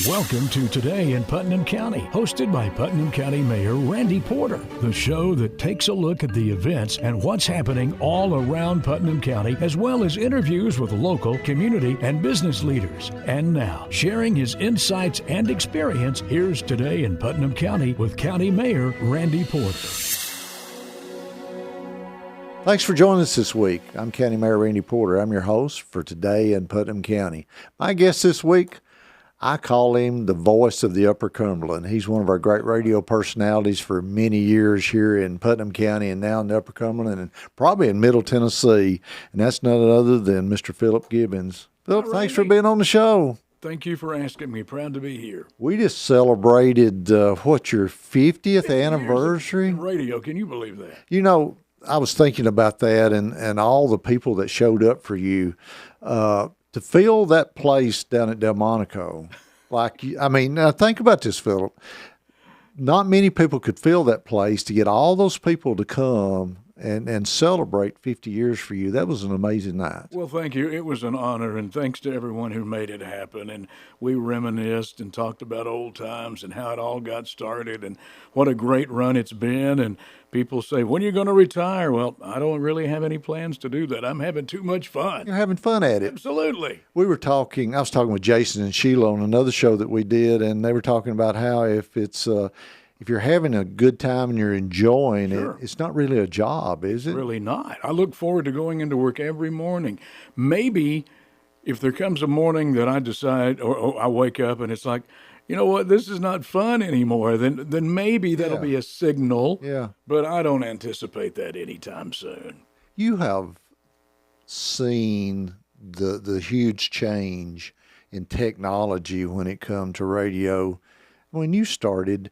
Welcome to Today in Putnam County, hosted by Putnam County Mayor Randy Porter, the show that takes a look at the events and what's happening all around Putnam County, as well as interviews with local, community, and business leaders. And now, sharing his insights and experience, here's Today in Putnam County with County Mayor Randy Porter. Thanks for joining us this week. I'm County Mayor Randy Porter. I'm your host for Today in Putnam County. My guest this week, I call him the voice of the Upper Cumberland. He's one of our great radio personalities for many years here in Putnam County and now in the Upper Cumberland and probably in Middle Tennessee. And that's none other than Mr. Philip Gibbons. Philip, thanks for being on the show. Thank you for asking me. Proud to be here. We just celebrated, your 50th anniversary? In radio, can you believe that? You know, I was thinking about that and all the people that showed up for you. To fill that place down at Delmonico, now think about this, Philip. Not many people could fill that place. To get all those people to come and celebrate 50 years for you, that was an amazing night. Well, thank you. It was an honor, and thanks to everyone who made it happen. And we reminisced and talked about old times and how it all got started and what a great run it's been. And people say, when are you going to retire? Well, I don't really have any plans to do that. I'm having too much fun. You're having fun at it. Absolutely. I was talking with Jason and Sheila on another show that we did, and they were talking about how if you're having a good time and you're enjoying it, it's not really a job, is it? Really not. I look forward to going into work every morning. Maybe if there comes a morning that I decide, or I wake up and it's like, you know what, this is not fun anymore, then maybe that'll be a signal. Yeah. But I don't anticipate that anytime soon. You have seen the huge change in technology when it comes to radio. When you started,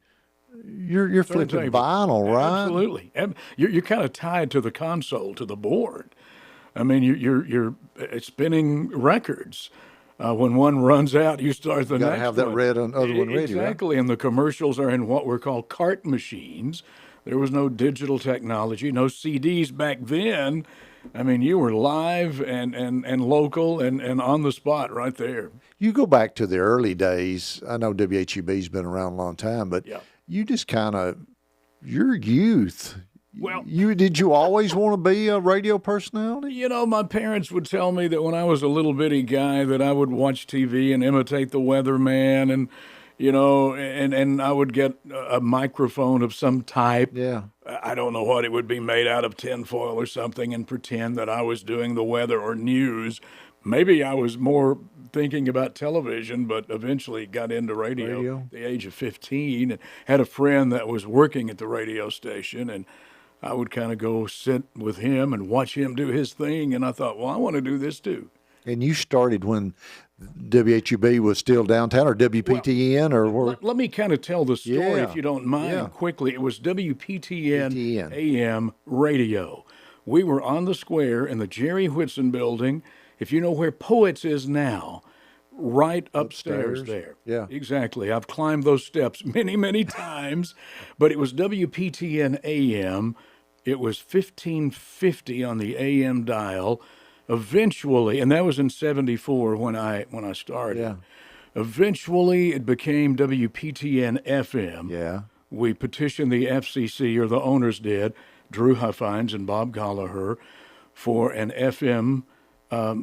you're flipping vinyl, right? Absolutely. You're kind of tied to the console, to the board. I mean, you're spinning records. When one runs out, you start the next one. Got to have that other one ready, exactly, right? And the commercials are in what were called cart machines. There was no digital technology, no CDs back then. I mean, you were live and local and on the spot right there. You go back to the early days. I know WHUB's been around a long time, but you just kind of, your youth. Well, did you always want to be a radio personality? You know, my parents would tell me that when I was a little bitty guy that I would watch TV and imitate the weatherman and, you know, and I would get a microphone of some type. Yeah. I don't know what it would be made out of, tinfoil or something, and pretend that I was doing the weather or news. Maybe I was more thinking about television, but eventually got into radio at the age of 15 and had a friend that was working at the radio station, and I would kind of go sit with him and watch him do his thing, and I thought, well, I want to do this too. And you started when WHUB was still downtown, or WPTN, or let me kind of tell the story, if you don't mind, quickly. It was WPTN AM radio. We were on the square in the Jerry Whitson building. If you know where Poets is now, right upstairs there. Yeah. Exactly. I've climbed those steps many, many times, but it was WPTN AM. It was 1550 on the AM dial. Eventually, and that was in 74 when I started. Yeah. Eventually, it became WPTN FM. Yeah. We petitioned the FCC, or the owners did, Drew Huffines and Bob Gallagher, for an FM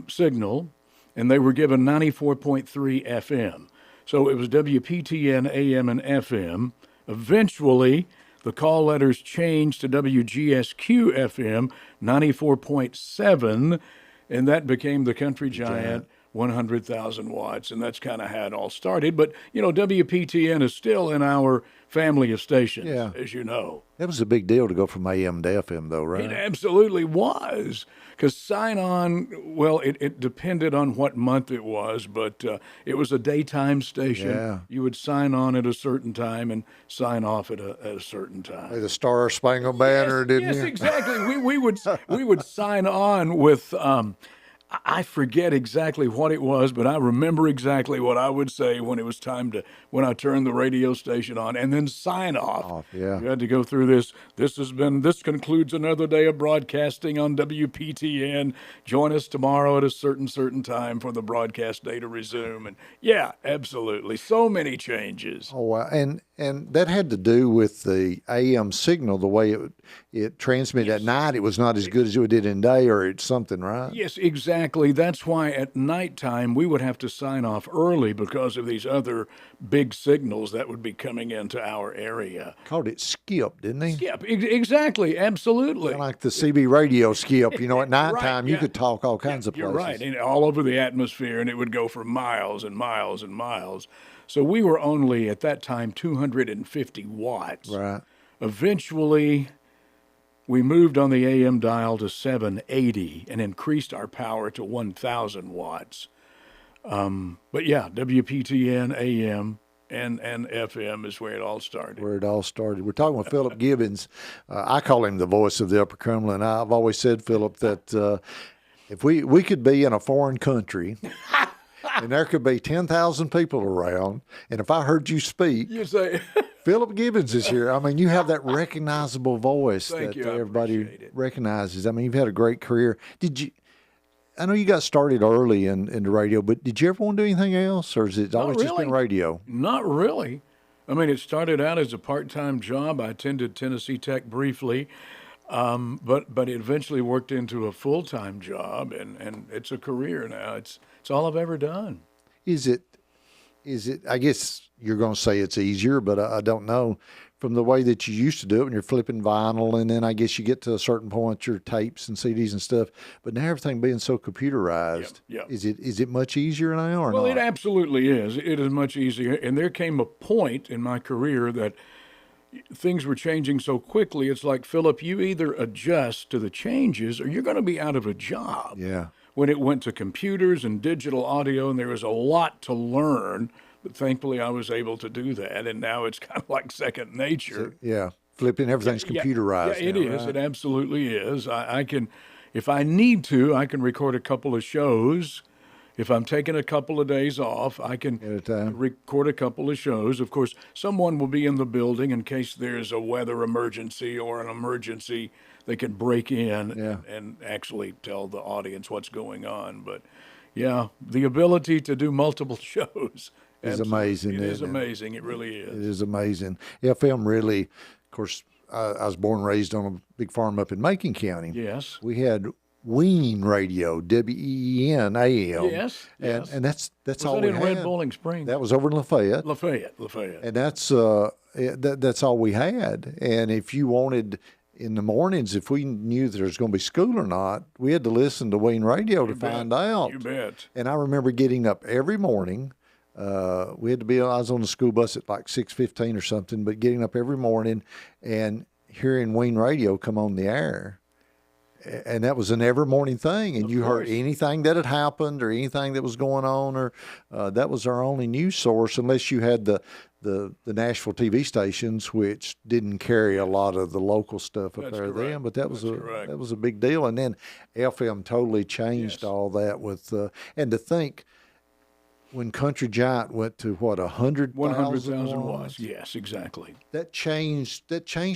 signal, and they were given 94.3 FM. So it was WPTN AM and FM. Eventually, the call letters changed to WGSQ FM 94.7, and that became the country giant 100,000 watts, and that's kind of how it all started. But, you know, WPTN is still in our family of stations, as you know. That was a big deal to go from AM to FM, though, right? It absolutely was. Because sign-on, well, it depended on what month it was, but it was a daytime station. Yeah. You would sign on at a certain time and sign off at a certain time. Like the Star Spangled Banner, didn't you? Yes, exactly. we would sign on with, I forget exactly what it was, but I remember exactly what I would say when it was time to, when I turned the radio station on, and then sign off. Yeah. You had to go through this. This concludes another day of broadcasting on WPTN. Join us tomorrow at a certain time for the broadcast day to resume. And yeah, absolutely. So many changes. Oh, wow. And that had to do with the AM signal, the way it transmitted at night. It was not as good as it did in day, or it's something, right? Yes, exactly. That's why at nighttime we would have to sign off early because of these other big signals that would be coming into our area. Called it skip, didn't he? Skip, exactly, absolutely. Like the CB radio skip. You know, at nighttime you could talk all kinds of places. You're right, and all over the atmosphere, and it would go for miles and miles and miles. So we were only at that time 250 watts. Right. Eventually, we moved on the AM dial to 780 and increased our power to 1,000 watts. But yeah, WPTN, AM, and FM is where it all started. Where it all started. We're talking with Philip Gibbons. I call him the voice of the Upper Cumberland. I've always said, Philip, that if we could be in a foreign country and there could be 10,000 people around, and if I heard you speak, You say, Philip Gibbons is here. I mean, you have that recognizable voice Thank that you. I everybody appreciate it. recognizes. I mean, you've had a great career. I know you got started early in the radio, but did you ever want to do anything else, or has it always just been really. radio? Not really. I mean, it started out as a part-time job. I attended Tennessee Tech briefly, but it eventually worked into a full-time job, and it's a career now. It's all I've ever done. Is it? I guess you're going to say it's easier, but I don't know. From the way that you used to do it when you're flipping vinyl, and then I guess you get to a certain point, your tapes and CDs and stuff. But now everything being so computerized, Yep. is it much easier now or Well, not? it absolutely is. It is much easier. And there came a point in my career that things were changing so quickly. It's like, Philip, you either adjust to the changes or you're going to be out of a job. Yeah. When it went to computers and digital audio, and there was a lot to learn, but thankfully I was able to do that. And now it's kind of like second nature. Yeah. Flipping, everything's computerized. Yeah, it now, is. right? It absolutely is. I can, if I need to, I can record a couple of shows. If I'm taking a couple of days off, I can At a time. record a couple of shows. Of course, someone will be in the building in case there's a weather emergency or an emergency. They can break in and actually tell the audience what's going on. But yeah, the ability to do multiple shows Is absolutely. amazing, It is isn't it? amazing. It really is. It is amazing. FM really, of course, I was born and raised on a big farm up in Macon County. Yes. We had Ween Radio, WEEN AM. Yes. And that's Was all that we in had. Red Bowling Springs? That was over in Lafayette. Lafayette. And that's that's all we had. And if you wanted in the mornings, if we knew there was going to be school or not, we had to listen to Ween Radio to find out. You bet. And I remember getting up every morning. We had to be. I was on the school bus at like 6:15 or something, but getting up every morning and hearing Ween Radio come on the air. And that was an every morning thing, and you heard anything that had happened or anything that was going on, or that was our only news source, unless you had the Nashville TV stations, which didn't carry a lot of the local stuff up there then. But that was a big deal. And then FM totally changed all that with and to think when Country Giant went to what 100,000 watts. Yes, exactly. That changed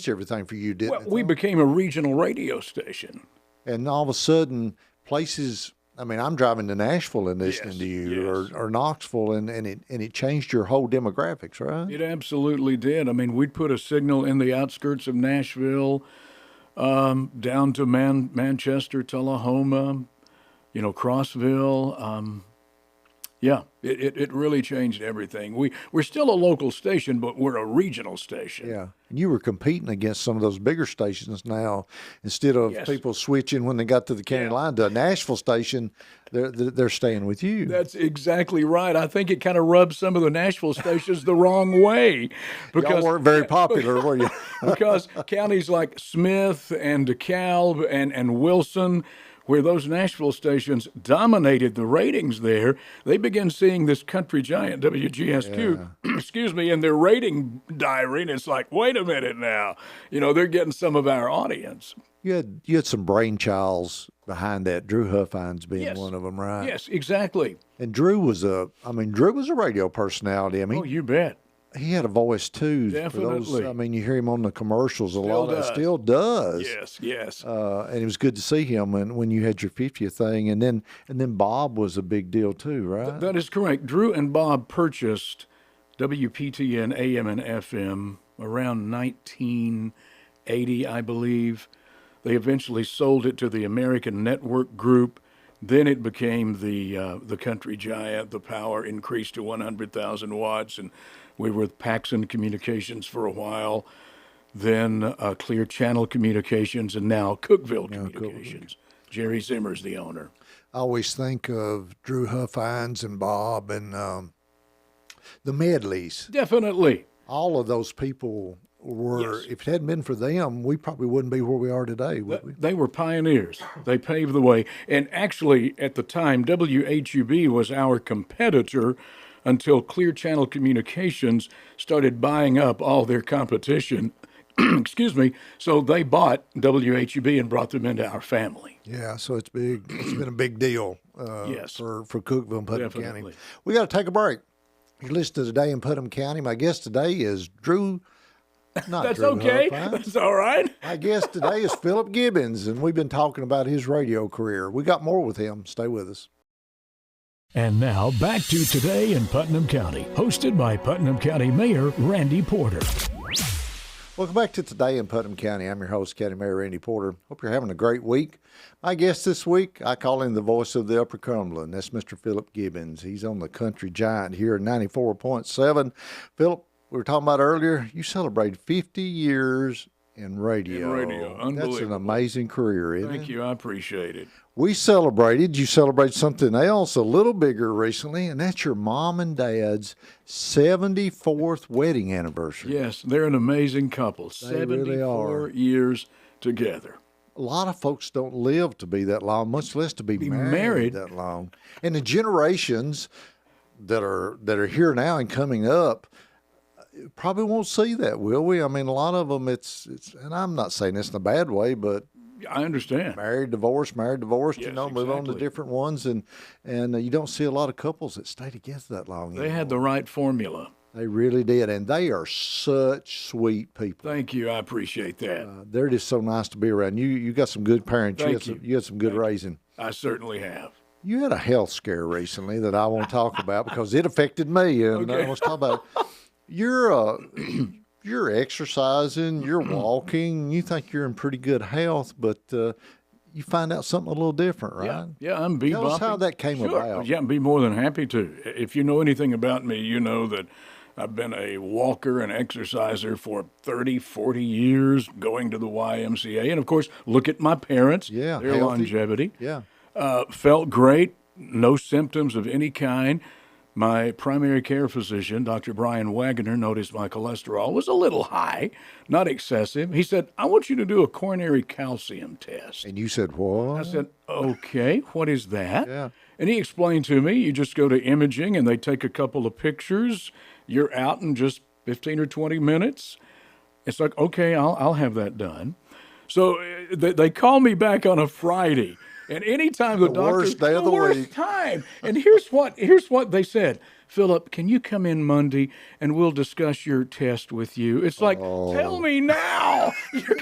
everything for you, didn't Well, it? we became a regional radio station. And all of a sudden, places. I mean, I'm driving to Nashville and listening to you, or Knoxville, and it changed your whole demographics, right? It absolutely did. I mean, we'd put a signal in the outskirts of Nashville, down to Manchester, Tullahoma, Crossville. Yeah, it really changed everything. We're still a local station, but we're a regional station. Yeah. And you were competing against some of those bigger stations now. Instead of people switching when they got to the county line to a Nashville station, they're staying with you. That's exactly right. I think it kind of rubbed some of the Nashville stations the wrong way. Y'all weren't very popular, were you? Because counties like Smith and DeKalb and Wilson where those Nashville stations dominated the ratings there, they began seeing this country giant, WGSQ, excuse me, in their rating diary. And it's like, wait a minute now. They're getting some of our audience. You had some brainchilds behind that. Drew Huffines being Yes. one of them, right? Yes, exactly. And Drew was a radio personality. Oh, you bet. He had a voice too. Definitely. For those, you hear him on the commercials a Still lot. does. Still does. Yes. And it was good to see him when you had your 50th thing, and then Bob was a big deal too, right? That is correct. Drew and Bob purchased WPTN AM and FM around 1980, I believe. They eventually sold it to the American Network Group. Then it became the country giant. The power increased to 100,000 watts, and we were with Paxson Communications for a while. Then Clear Channel Communications, and now Cookeville Communications. Jerry Zimmer's the owner. I always think of Drew Huffines and Bob and the Medleys. Definitely. All of those people were, Yes. if it hadn't been for them, we probably wouldn't be where we are today, would we? They were pioneers. They paved the way. And actually, at the time, WHUB was our competitor until Clear Channel Communications started buying up all their competition. Excuse me. So they bought WHUB and brought them into our family. Yeah, so it's big. It's been a big deal Yes. for Cookeville and Putnam County. Definitely. We got to take a break. You're listening to Today in Putnam County. My guest today is Drew. That's Drew okay. Huffines. That's all right. My guest today is Philip Gibbons, and we've been talking about his radio career. We got more with him. Stay with us. And now back to Today in Putnam County, hosted by Putnam County Mayor Randy Porter. Welcome back to Today in Putnam County. I'm your host, County Mayor Randy Porter. Hope you're having a great week. My guest this week, I call him the voice of the Upper Cumberland. That's Mr. Philip Gibbons. He's on the Country Giant here at 94.7. Philip, we were talking about earlier, you celebrated 50 years in radio. Unbelievable. That's an amazing career, isn't it? Thank you. I appreciate it. You celebrated something else a little bigger recently, and that's your mom and dad's 74th wedding anniversary. Yes, they're an amazing couple. They really 74 are. years together. A lot of folks don't live to be that long, much less to be married. that long. And the generations that are here now and coming up probably won't see that, will we? I mean, a lot of them, it's and I'm not saying this in a bad way, but I understand. married, divorced, Yes, move on to exactly. different ones, and you don't see a lot of couples that stay together that long. They had the right formula. They really did, and they are such sweet people. Thank you. I appreciate that. They're just so nice to be around. You got some good parents. Thank You had some good raising. I certainly have. You had a health scare recently that I want to talk about because it affected me, and I Okay. want to talk about it. You're exercising, you're walking, you think you're in pretty good health, but you find out something a little different, right? Yeah, I'm bebopping. Tell us how that came Sure. about. Yeah, I'd be more than happy to. If you know anything about me, you know that I've been a walker and exerciser for 30, 40 years, going to the YMCA. And, of course, look at my parents, Yeah, their healthy. longevity. Yeah. Felt great, no symptoms of any kind. My primary care physician, Dr. Brian Wagner, noticed my cholesterol was a little high, not excessive. He said, I want you to do a coronary calcium test. And you said, what? I said, okay, what is that? Yeah. And he explained to me, you just go to imaging and they take a couple of pictures. You're out in just 15 or 20 minutes. It's like, okay, I'll have that done. So they call me back on a Friday. And anytime the doctor, worst day of the worst week. time. And here's what they said. Philip, can you come in Monday and we'll discuss your test with you? It's like, tell me now. You're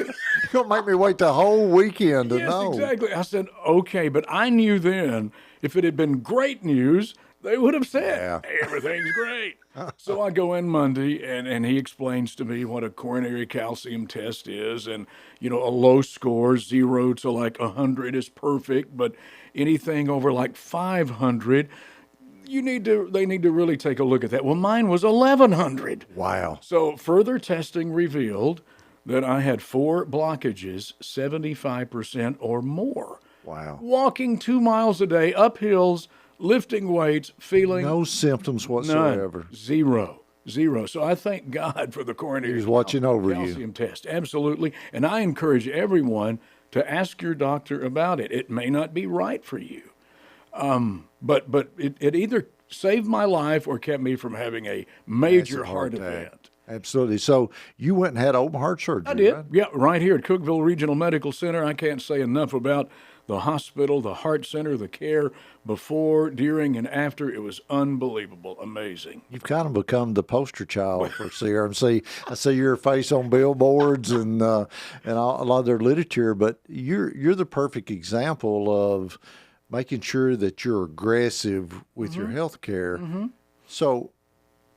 going to make me wait the whole weekend to Yes, know. exactly. I said, okay, but I knew then if it had been great news, they would have said, Yeah. hey, everything's great. So I go in Monday, and he explains to me what a coronary calcium test is. And, a low score, 0 to like 100 is perfect, but anything over like 500, they need to really take a look at that. Well, mine was 1,100. Wow. So further testing revealed that I had 4 blockages, 75% or more. Wow. Walking 2 miles a day, up hills, lifting weights, feeling No symptoms whatsoever. none. Zero. So I thank God for the coronary He was watching over you. calcium test. Absolutely. And I encourage everyone to ask your doctor about it. It may not be right for you. But it either saved my life or kept me from having a major Massive heart attack. event. Absolutely. So you went and had open heart surgery, I did. right? Yeah, right here at Cookeville Regional Medical Center. I can't say enough about the hospital, the heart center, the care before, during, and after. It was unbelievable, amazing. You've kind of become the poster child for CRMC. I see your face on billboards and a lot of their literature, but you're the perfect example of making sure that you're aggressive with your health care. So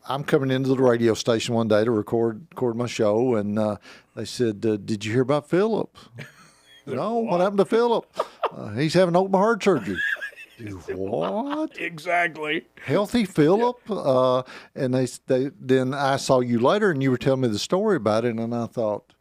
I'm coming into the radio station one day to record my show, and they said, "Did you hear about Philip?" No, what happened to Philip? He's having open heart surgery. What? Exactly. Healthy Philip? And they then I saw you later, and you were telling me the story about it, and I thought,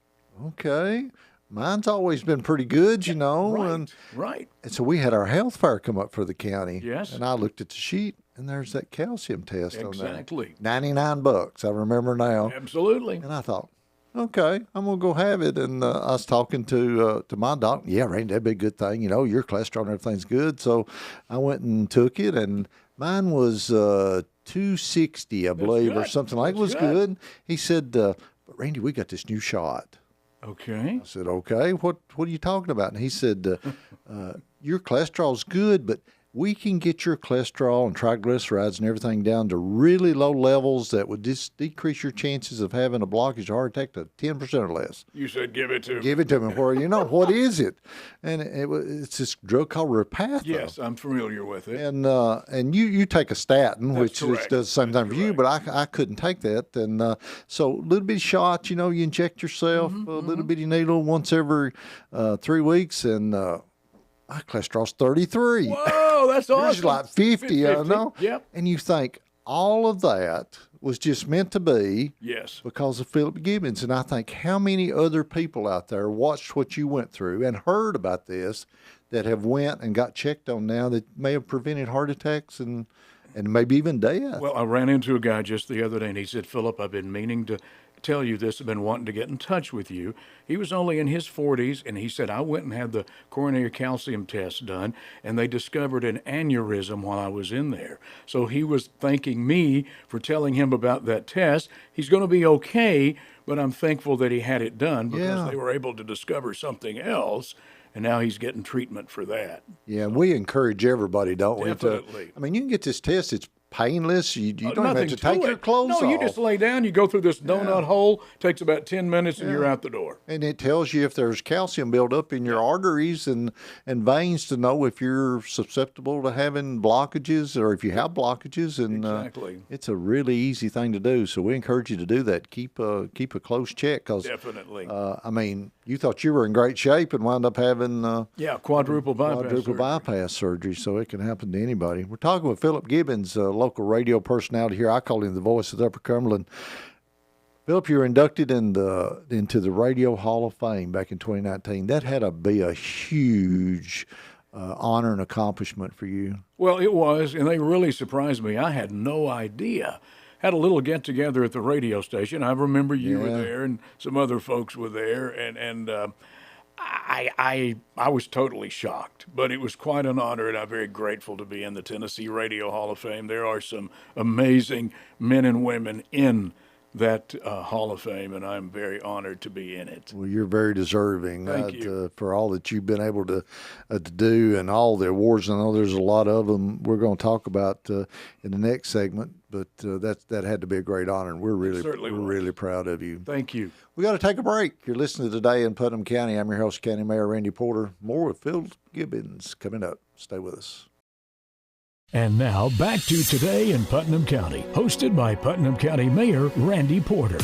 okay, mine's always been pretty good, you know. Right. And so we had our health fair come up for the county. Yes. And I looked at the sheet, and there's that calcium test on there. Exactly. $99. I remember now. Absolutely. And I thought, okay, I'm gonna go have it. And I was talking to my doctor. Yeah, Randy, that'd be a good thing. You know, your cholesterol and everything's good. So I went and took it, and mine was 260, I believe, or good. something like. It was That's good. He said, "But Randy, we got this new shot." Okay. I said, "Okay, what are you talking about?" And he said, "Your cholesterol's good, but we can get your cholesterol and triglycerides and everything down to really low levels that would just decrease your chances of having a blockage or heart attack to 10% or less." You said give it to me. Give it to me. Where, you know, what is it? And it's this drug called Repatha. Yes, I'm familiar with it. And you take a statin, which correct. does the same thing for you, but I couldn't take that. And so little bitty shot, you know, you inject yourself a little bitty needle once every 3 weeks, and my cholesterol's 33. Whoa, that's awesome. Yours is like 50, I know. Yep. And you think all of that was just meant to be Yes. because of Philip Gibbons. And I think how many other people out there watched what you went through and heard about this that have went and got checked on now that may have prevented heart attacks and maybe even death. Well, I ran into a guy just the other day, and he said, "Philip, I've been meaning to tell you this. I've been wanting to get in touch with you." He was only in his 40s, and he said, "I went and had the coronary calcium test done, and they discovered an aneurysm while I was in there." So he was thanking me for telling him about that test. He's going to be okay, but I'm thankful that he had it done because Yeah. they were able to discover something else, and now he's getting treatment for that. Yeah, and we encourage everybody, don't we? Definitely. I mean, you can get this test. It's painless. You don't even have Nothing to take your it. clothes off. No, you just lay down, you go through this donut hole, takes about 10 minutes, and you're out the door. And it tells you if there's calcium buildup in your arteries and veins to know if you're susceptible to having blockages or if you have blockages. And Exactly. it's a really easy thing to do. So we encourage you to do that. Keep a close check because, Definitely. I mean, you thought you were in great shape and wound up having Yeah, quadruple bypass surgery. bypass surgery, so it can happen to anybody. We're talking with Philip Gibbons, a local radio personality here. I call him the voice of the Upper Cumberland. Philip, you were inducted into the Radio Hall of Fame back in 2019. That had to be a huge honor and accomplishment for you. Well, it was, and they really surprised me. I had no idea. Had a little get together at the radio station. I remember you were there, and some other folks were there, and I was totally shocked. But it was quite an honor, and I'm very grateful to be in the Tennessee Radio Hall of Fame. There are some amazing men and women in that Hall of Fame, and I'm very honored to be in it. Well, you're very deserving Thank you. for all that you've been able to do and all the awards. I know there's a lot of them we're going to talk about in the next segment, but that had to be a great honor, and we're really proud of you. Thank you. We got to take a break. You're listening to Today in Putnam County. I'm your host, County Mayor Randy Porter. More with Phil Gibbons coming up. Stay with us. And now back to Today in Putnam County, hosted by Putnam County Mayor Randy Porter.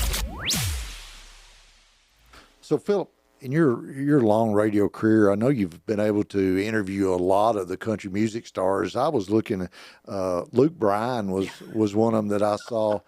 So, Philip, in your long radio career, I know you've been able to interview a lot of the country music stars. I was looking at Luke Bryan was one of them that I saw,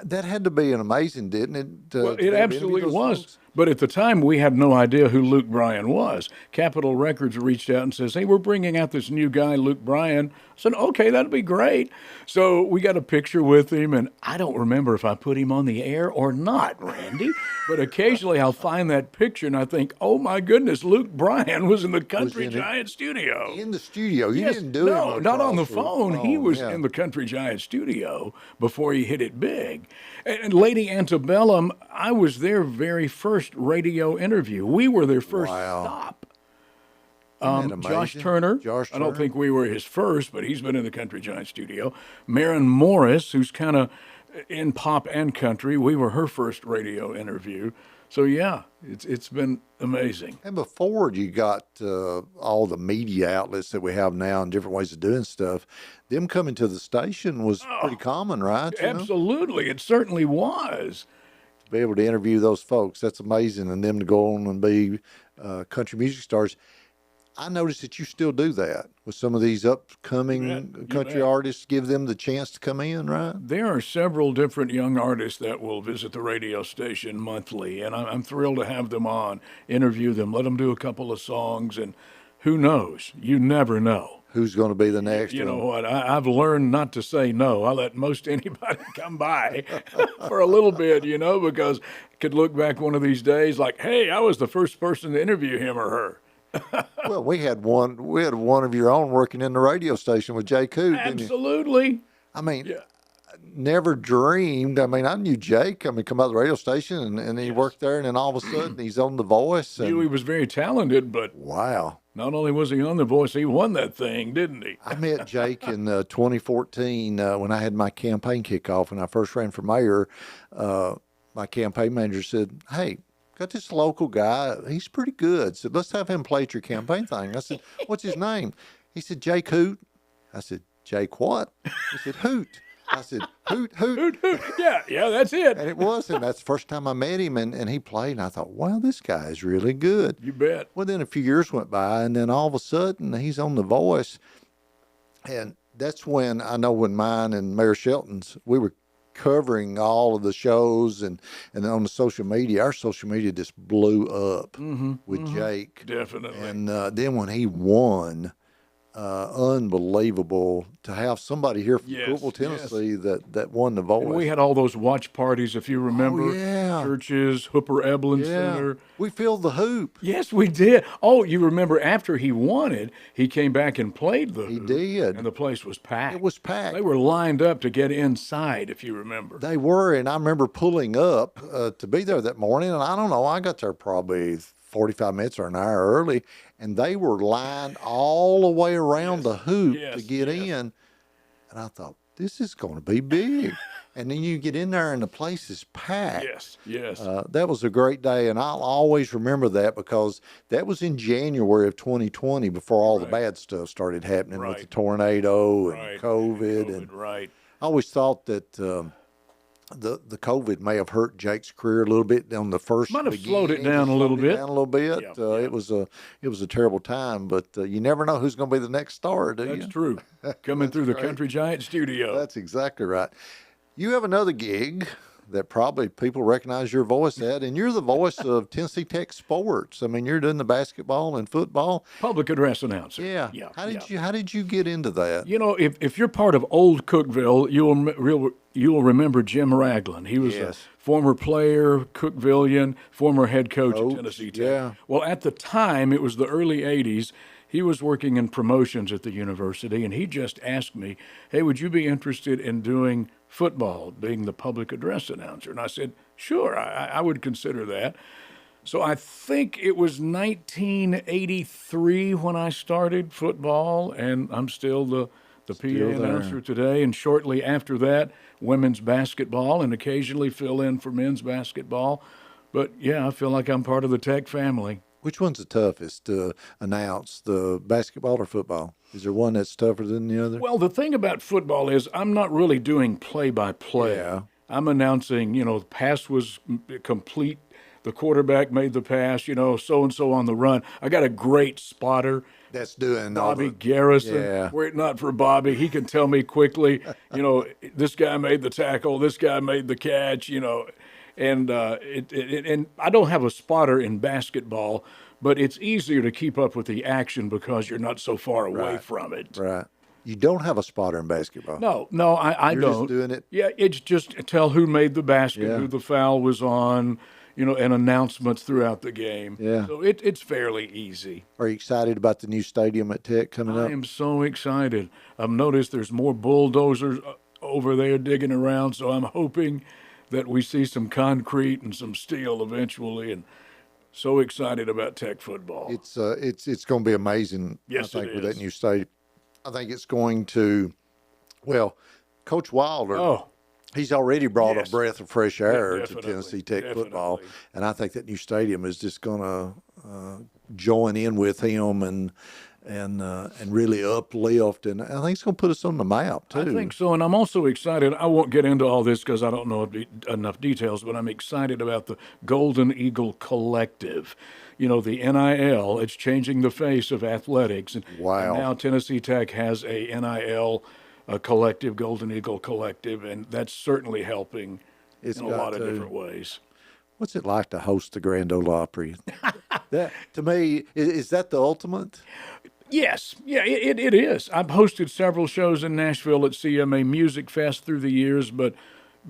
That had to be an amazing, didn't it? Well, To it be able to interview absolutely those was. folks? But at the time, we had no idea who Luke Bryan was. Capitol Records reached out and says, "Hey, we're bringing out this new guy, Luke Bryan." I said, "Okay, that'd be great." So we got a picture with him, and I don't remember if I put him on the air or not, Randy. But occasionally I'll find that picture and I think, "Oh my goodness, Luke Bryan was in the Country in it? Giant studio." In the studio. You Yes, didn't do no, it not on the across phone. He was yeah. in the Country Giant studio before he hit it big. And Lady Antebellum, I was their very first radio interview. We were their first Wow. stop. Isn't that Josh amazing? Turner. Josh I don't Turner. think we were his first, but he's been in the Country Giant studio. Maren Morris, who's kind of in pop and country, we were her first radio interview. So yeah, it's been amazing. And before you got all the media outlets that we have now and different ways of doing stuff, them coming to the station was pretty common, right? You know? Absolutely, it certainly was. To be able to interview those folks, that's amazing. And them to go on and be country music stars. I noticed that you still do that with some of these upcoming You country bet. artists, give them the chance to come in, right? There are several different young artists that will visit the radio station monthly, and I'm thrilled to have them on, interview them, let them do a couple of songs, and who knows? You never know. Who's going to be the next You know one? what? I've learned not to say no. I let most anybody come by for a little bit, because I could look back one of these days like, hey, I was the first person to interview him or her. Well, we had one of your own working in the radio station with Jay Coote, didn't you? Absolutely. I mean, Yeah. never dreamed. I mean, I knew Jake. I mean, come out of the radio station and he worked there, and then all of a sudden he's on The Voice. Knew he And was very talented, but wow. not only was he on The Voice, he won that thing, didn't he? I met Jake in 2014 when I had my campaign kickoff. When I first ran for mayor, my campaign manager said, "Hey, got this local guy. He's pretty good. Said, let's have him play at your campaign thing." I said, "What's his name?" He said, "Jake Hoot." I said, "Jake what?" He said, "Hoot." I said, "Hoot, hoot." Yeah, that's it. And it was, and that's the first time I met him, and he played, and I thought, wow, this guy is really good. You bet. Well, then a few years went by, and then all of a sudden he's on The Voice, and that's when I know when mine and Mayor Shelton's, we were covering all of the shows, and on the social media, our social media just blew up with Jake. Definitely. And then when he won, unbelievable to have somebody here from Yes, Cookeville, Tennessee that won The Voice. And we had all those watch parties, if you remember. yeah. Churches, Hooper Eblin Center. We filled the hoop. Yes, we did. Oh, you remember after he won it, he came back and played the He hoop, did. and the place was packed. It was packed. They were lined up to get inside, if you remember. They were, and I remember pulling up to be there that morning, and I don't know, I got there probably 45 minutes or an hour early, and they were lined all the way around the hoop Yes, to get yes. in. And I thought, this is going to be big. And then you get in there, and the place is packed. Yes. That was a great day, and I'll always remember that because that was in January of 2020 before all the bad stuff started happening with the Right. tornado and Right. COVID. And right. I always thought that the COVID may have hurt Jake's career a little bit on the first. Might have slowed it beginning. down a little Slowed it bit. Down a little bit. Yeah, It was a terrible time, but you never know who's going to be the next star, do you? That's true. Coming through the Country Giant studio. That's exactly right. You have another gig that probably people recognize your voice at, and you're the voice of Tennessee Tech sports. I mean, you're doing the basketball and football. Public address announcer. Yeah. Yeah. How did you get into that? You know, if you're part of old Cookeville, you'll remember Jim Ragland. He was a Yes. former player, Cookevillian, former head coach at Tennessee Tech. yeah. Well, at the time, it was the early 80s. He was working in promotions at the university, and he just asked me, hey, would you be interested in doing football, being the public address announcer? And I said, sure, I would consider that. So I think it was 1983 when I started football, and I'm still the PA announcer today. And shortly after that, women's basketball, and occasionally fill in for men's basketball. But yeah, I feel like I'm part of the Tech family. Which one's the toughest to announce, the basketball or football? Is there one that's tougher than the other? Well, the thing about football is I'm not really doing play-by-play. Yeah. I'm announcing, the pass was complete, the quarterback made the pass, so and so on the run. I got a great spotter, That's doing all Bobby the, Garrison. yeah. Were it not for Bobby, he can tell me quickly, this guy made the tackle, this guy made the catch, and and I don't have a spotter in basketball, but it's easier to keep up with the action because you're not so far away Right. from it. Right. You don't have a spotter in basketball. No, I You're don't. just doing it. Yeah, it's just tell who made the basket, Yeah. who the foul was on, and announcements throughout the game. Yeah. So it's fairly easy. Are you excited about the new stadium at Tech coming I up? am so excited. I've noticed there's more bulldozers over there digging around, so I'm hoping that we see some concrete and some steel eventually, and so excited about Tech football. It's going to be amazing. Yes, I think it with is. that new stadium, I think it's going to. Well, Coach Wilder, Oh, he's already brought yes. a breath of fresh air to Definitely, Tennessee Tech football, definitely. and I think that new stadium is just going to join in with him and really uplift, and I think it's going to put us on the map too. I think so, and I'm also excited. I won't get into all this because I don't know enough details, but I'm excited about the Golden Eagle Collective. The NIL, it's changing the face of athletics. And Wow. now Tennessee Tech has a NIL collective, Golden Eagle Collective, and that's certainly helping It's in a got lot of to. different ways. What's it like to host the Grand Ole Opry? That to me is that the ultimate? Yes, yeah, it is. I've hosted several shows in Nashville at CMA Music Fest through the years, but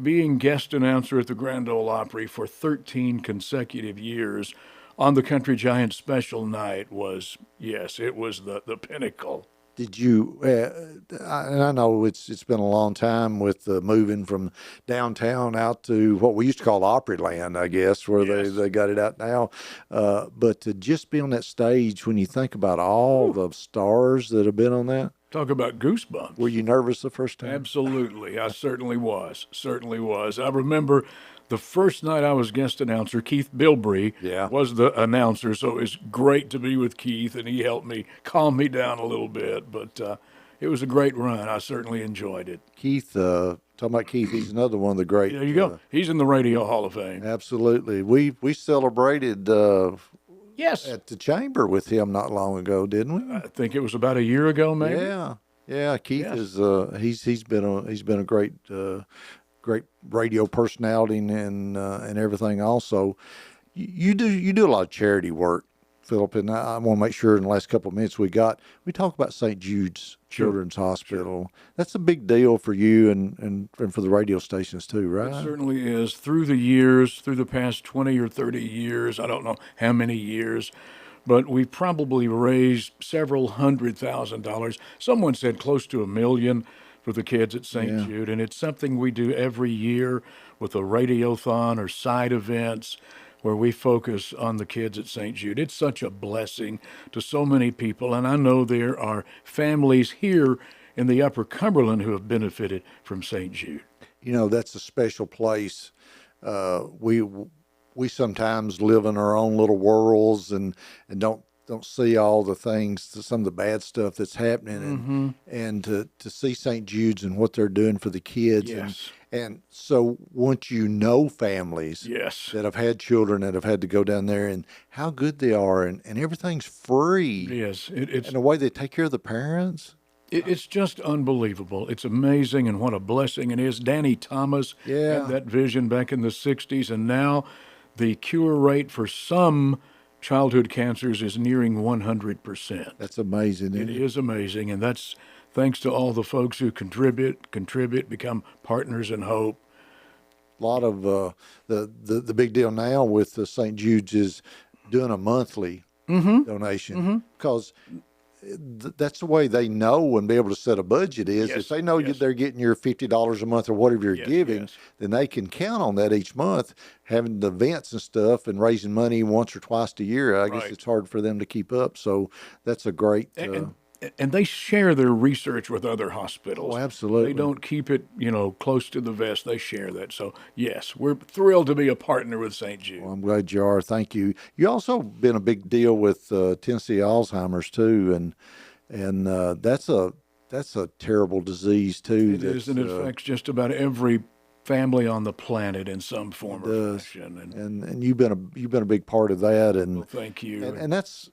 being guest announcer at the Grand Ole Opry for 13 consecutive years on the Country Giant special night was, yes, it was the pinnacle. Did you? And I know it's been a long time with moving from downtown out to what we used to call Opryland, I guess, where Yes. they got it out now. But to just be on that stage, when you think about all the stars that have been on that, Talk about goosebumps. were you nervous the first time? Absolutely. I certainly was. Certainly was. I remember the first night I was guest announcer, Keith Bilbrey Yeah. was the announcer, so it was great to be with Keith, and he helped me calm me down a little bit. But it was a great run. I certainly enjoyed it. Keith, talking about Keith, he's another one of the great. There you go. He's in the Radio Hall of Fame. Absolutely. We celebrated Yes. at the Chamber with him not long ago, didn't we? I think it was about a year ago, maybe. Yeah. Keith Yes. is he's been a great great radio personality and everything. Also, you do a lot of charity work, Philip, and I want to make sure in the last couple of minutes we talk about St. Jude's Children's Hospital. That's a big deal for you and for the radio stations too, right? It certainly is. Through the past 20 or 30 years, I don't know how many years, but we've probably raised several $100,000. Someone said close to $1 million for the kids at St. Yeah. Jude, and it's something we do every year with a radiothon or side events where we focus on the kids at St. Jude. It's such a blessing to so many people, and I know there are families here in the Upper Cumberland who have benefited from St. Jude. That's a special place. We sometimes live in our own little worlds and don't see all the things, some of the bad stuff that's happening, and to see St. Jude's and what they're doing for the kids. Yes. And so once you know families Yes. that have had children that have had to go down there and how good they are and everything's free Yes, it's and the way they take care of the parents. it's just unbelievable. It's amazing, and what a blessing it is. Danny Thomas Yeah. had that vision back in the 60s, and now the cure rate for some childhood cancers is nearing 100%. That's amazing. It Isn't it? is amazing, and that's thanks to all the folks who contribute, become partners in hope. A lot of the big deal now with St. Jude's is doing a monthly donation because that's the way they know and be able to set a budget is Yes, if they know yes. they're getting your $50 a month or whatever you're Yes, giving, yes. then they can count on that each month, having the events and stuff and raising money once or twice a year. I guess Right. it's hard for them to keep up. So that's a great. And they share their research with other hospitals. Oh, absolutely. They don't keep it, close to the vest. They share that. So, yes, we're thrilled to be a partner with St. Jude. Well, I'm glad you are. Thank you. You also been a big deal with Tennessee Alzheimer's too, and that's a terrible disease too. It is, and it affects just about every family on the planet in some form or does. fashion. And you've been a big part of that. And well, thank you. and that's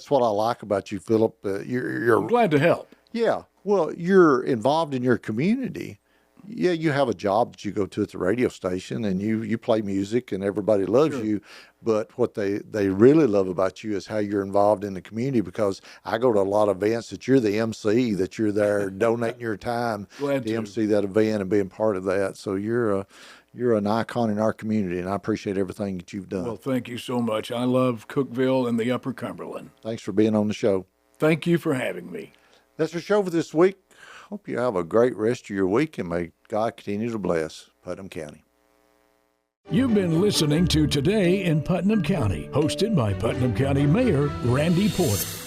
what I like about you, Philip. You're I'm glad to help. Yeah. Well, you're involved in your community. Yeah, you have a job that you go to at the radio station, and you play music, and everybody loves you. But what they really love about you is how you're involved in the community, because I go to a lot of events that you're the MC, that you're there donating your time to MC that event and being part of that. So you're an icon in our community, and I appreciate everything that you've done. Well, thank you so much. I love Cookeville and the Upper Cumberland. Thanks for being on the show. Thank you for having me. That's our show for this week. Hope you have a great rest of your week, and may God continue to bless Putnam County. You've been listening to Today in Putnam County, hosted by Putnam County Mayor Randy Porter.